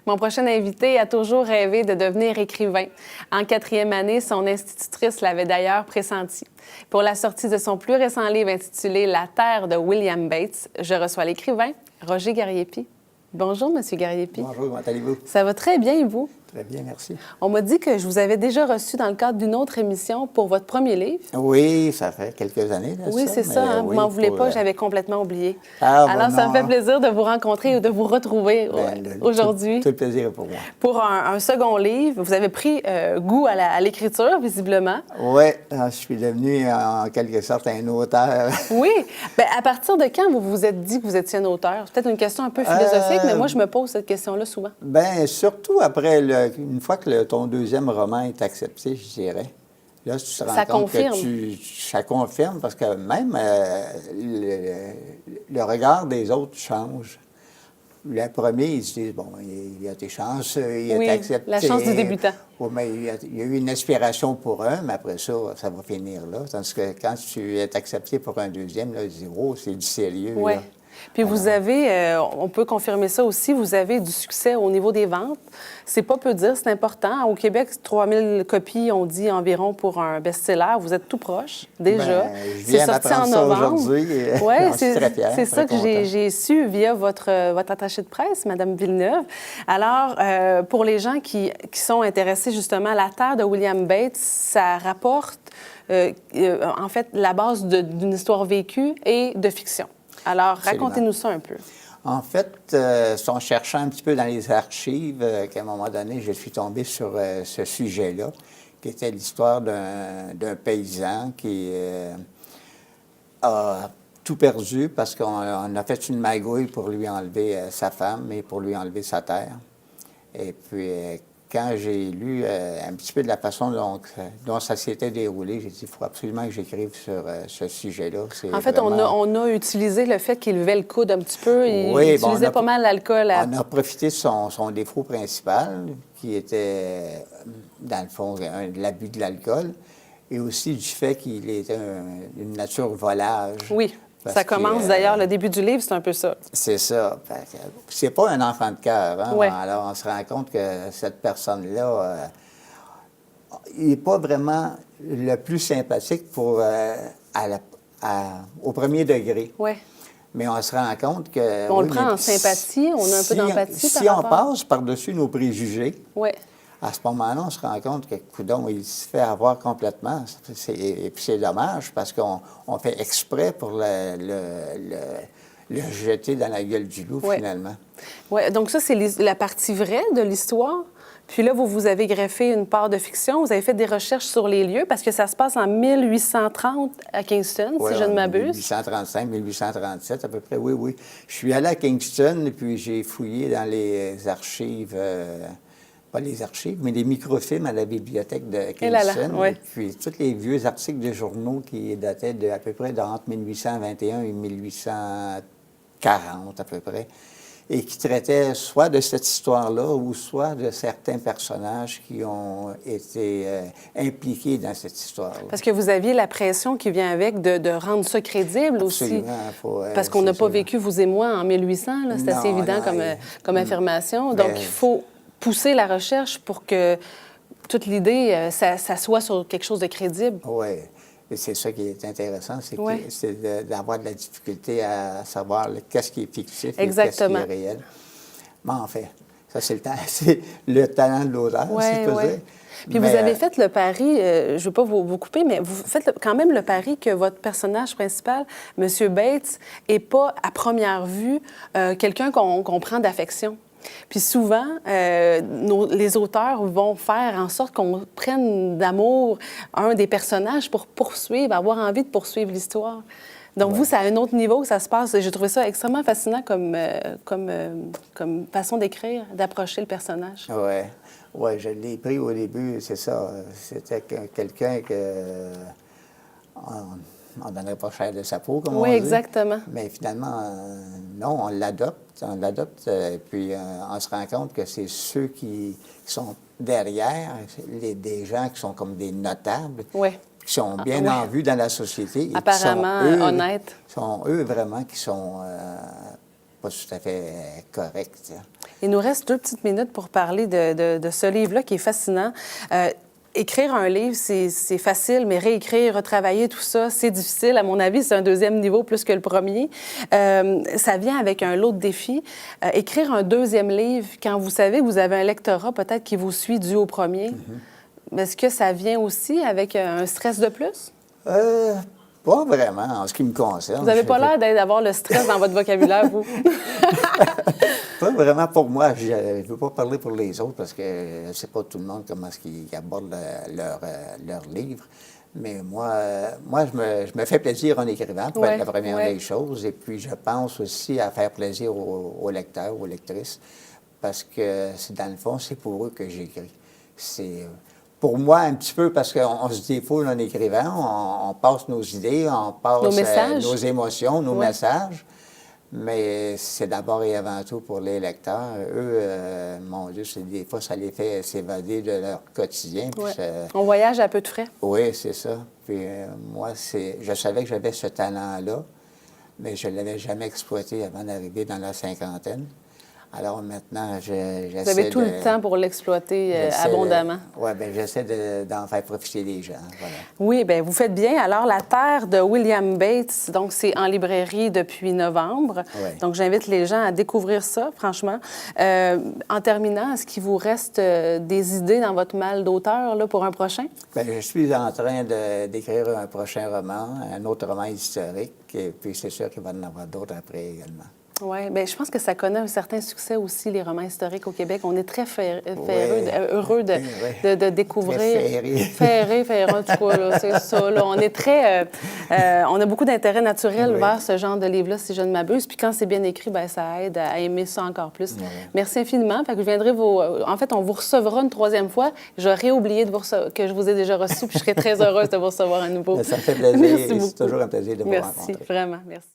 Mon prochain invité a toujours rêvé de devenir écrivain. En 4e année, son institutrice l'avait d'ailleurs pressenti. Pour la sortie de son plus récent livre intitulé « La terre de William Bates », je reçois l'écrivain Roger Gariepi. Bonjour, Monsieur Gariepi. Bonjour, comment allez-vous? Ça va très bien, et vous? Très bien, merci. On m'a dit que je vous avais déjà reçu dans le cadre d'une autre émission pour votre premier livre. Oui, ça fait quelques années. Là, oui, c'est ça. Hein? Oui, vous m'en voulez pas, j'avais complètement oublié. Alors, ça me fait plaisir de vous rencontrer et de vous retrouver aujourd'hui. Tout le plaisir est pour moi. Pour un second livre, vous avez pris goût à l'écriture, visiblement. Oui, je suis devenu en quelque sorte un auteur. Oui. Bien, à partir de quand vous vous êtes dit que vous étiez un auteur? C'est peut-être une question un peu philosophique, mais moi, je me pose cette question-là souvent. Bien, surtout après, une fois que ton deuxième roman est accepté, je dirais. Là, tu te rends compte que ça confirme parce que même le regard des autres change. Le premier, ils se disent, bon, il y a tes chances, il est accepté. La chance du débutant. Oui, mais il y a eu une inspiration pour un, mais après ça, ça va finir là. Tandis que quand tu es accepté pour un deuxième, là, ils disent, oh, c'est du sérieux. Oui. Là. Puis vous avez, on peut confirmer ça aussi, vous avez du succès au niveau des ventes. C'est pas peu dire, c'est important. Au Québec, 3000 copies, on dit environ pour un best-seller. Vous êtes tout proche, déjà. C'est sorti en novembre. Oui, c'est ça que j'ai su via votre attachée de presse, Mme Villeneuve. Alors, pour les gens qui sont intéressés justement à la terre de William Bates, ça rapporte, en fait, la base d'une histoire vécue et de fiction. Alors, racontez-nous ça un peu. En fait, en cherchant un petit peu dans les archives, qu'à un moment donné, je suis tombé sur ce sujet-là, qui était l'histoire d'un paysan qui a tout perdu parce qu'on a fait une magouille pour lui enlever sa femme et pour lui enlever sa terre. Et puis, quand j'ai lu un petit peu de la façon dont ça s'était déroulé, j'ai dit, il faut absolument que j'écrive sur ce sujet-là. En fait, on a utilisé le fait qu'il levait le coude un petit peu. Il utilisait pas mal l'alcool. On a profité de son défaut principal, qui était, dans le fond, l'abus de l'alcool, et aussi du fait qu'il était une nature volage. Oui. Ça commence d'ailleurs, le début du livre, c'est un peu ça. C'est ça. C'est pas un enfant de cœur. Hein? Ouais. Alors, on se rend compte que cette personne-là, il n'est pas vraiment le plus sympathique au premier degré. Oui. Mais on se rend compte que... On le prend en sympathie, on a un peu d'empathie si on passe par-dessus nos préjugés... Oui. À ce moment-là, on se rend compte que, coudonc, il se fait avoir complètement. Et puis c'est dommage parce qu'on fait exprès pour le jeter dans la gueule du loup, finalement. Oui, donc ça, c'est la partie vraie de l'histoire. Puis là, vous avez greffé une part de fiction. Vous avez fait des recherches sur les lieux parce que ça se passe en 1830 à Kingston, si je ne m'abuse. 1835, 1837 à peu près, oui. Je suis allé à Kingston et puis j'ai fouillé dans les archives... pas les archives, mais les microfilms à la bibliothèque de Kingston. Et puis, tous les vieux articles de journaux qui dataient à peu près entre 1821 et 1840 à peu près, et qui traitaient soit de cette histoire-là ou soit de certains personnages qui ont été impliqués dans cette histoire-là. Parce que vous aviez la pression qui vient avec de rendre ça crédible aussi. Parce qu'on n'a pas vécu, vous et moi, en 1800. C'est assez évident comme affirmation. Donc, il faut pousser la recherche pour que toute l'idée, ça soit sur quelque chose de crédible. Oui. Et c'est ça qui est intéressant, c'est d'avoir de la difficulté à savoir qu'est-ce qui est fictif et qu'est-ce qui est réel. Mais en fait, ça, c'est le talent de l'auteur, si je peux dire. Puis vous avez fait le pari, je ne veux pas vous couper, mais vous faites quand même le pari que votre personnage principal, M. Bates, n'est pas, à première vue, quelqu'un qu'on prend d'affection. Puis souvent, les auteurs vont faire en sorte qu'on prenne d'amour un des personnages pour avoir envie de poursuivre l'histoire. Donc vous, c'est à un autre niveau que ça se passe. J'ai trouvé ça extrêmement fascinant comme façon d'écrire, d'approcher le personnage. Oui, je l'ai pris au début, c'est ça. C'était quelqu'un que... On ne donnerait pas cher de sa peau, comme on dit. Oui, exactement. Mais finalement, non, on l'adopte, puis on se rend compte que c'est ceux qui sont derrière, des gens qui sont comme des notables, qui sont bien en vue dans la société. Et apparemment qui sont, honnêtes. Sont eux vraiment qui sont pas tout à fait corrects. Il nous reste 2 petites minutes pour parler de ce livre-là qui est fascinant. Écrire un livre, c'est facile, mais réécrire, retravailler tout ça, c'est difficile. À mon avis, c'est un 2e niveau plus que le premier. Ça vient avec un lot de défis. Écrire un 2e livre, quand vous savez que vous avez un lectorat peut-être qui vous suit dû au premier, est-ce que ça vient aussi avec un stress de plus? Pas vraiment, en ce qui me concerne. Vous n'avez pas l'air d'avoir le stress dans votre vocabulaire, vous? Pas vraiment pour moi. Je ne veux pas parler pour les autres parce que je ne sais pas tout le monde comment ils abordent leur livre. Mais moi je me fais plaisir en écrivant, pour être la première des choses. Et puis, je pense aussi à faire plaisir aux lecteurs, aux lectrices, parce que, dans le fond, c'est pour eux que j'écris. C'est pour moi un petit peu parce qu'on se défoule en écrivant, on passe nos idées, on passe nos émotions, nos messages. Mais c'est d'abord et avant tout pour les lecteurs. Eux, mon Dieu, des fois, ça les fait s'évader de leur quotidien. On voyage à peu de frais. Oui, c'est ça. Puis moi, je savais que j'avais ce talent-là, mais je ne l'avais jamais exploité avant d'arriver dans la cinquantaine. Alors maintenant, j'essaie Vous avez tout le temps pour l'exploiter abondamment. Oui, bien, j'essaie d'en faire profiter les gens. Voilà. Oui, bien, vous faites bien. Alors, La Terre de William Bates, donc c'est en librairie depuis novembre. Oui. Donc, j'invite les gens à découvrir ça, franchement. En terminant, est-ce qu'il vous reste des idées dans votre malle d'auteur là, pour un prochain? Bien, je suis en train d'écrire un prochain roman, un autre roman historique, et puis c'est sûr qu'il va y en avoir d'autres après également. Oui, bien, je pense que ça connaît un certain succès aussi, les romans historiques au Québec. On est très heureux de découvrir. Ferré, en tout cas, là, c'est ça. Là. On est très... on a beaucoup d'intérêt naturel vers ce genre de livre-là, si je ne m'abuse. Puis quand c'est bien écrit, bien, ça aide à aimer ça encore plus. Merci infiniment. Fait que je viendrai En fait, on vous recevra une 3e fois. J'aurais oublié que je vous ai déjà reçu, puis je serais très heureuse de vous recevoir à nouveau. Ça me fait plaisir. Merci beaucoup. C'est toujours un plaisir de vous rencontrer. Merci, vraiment. Merci.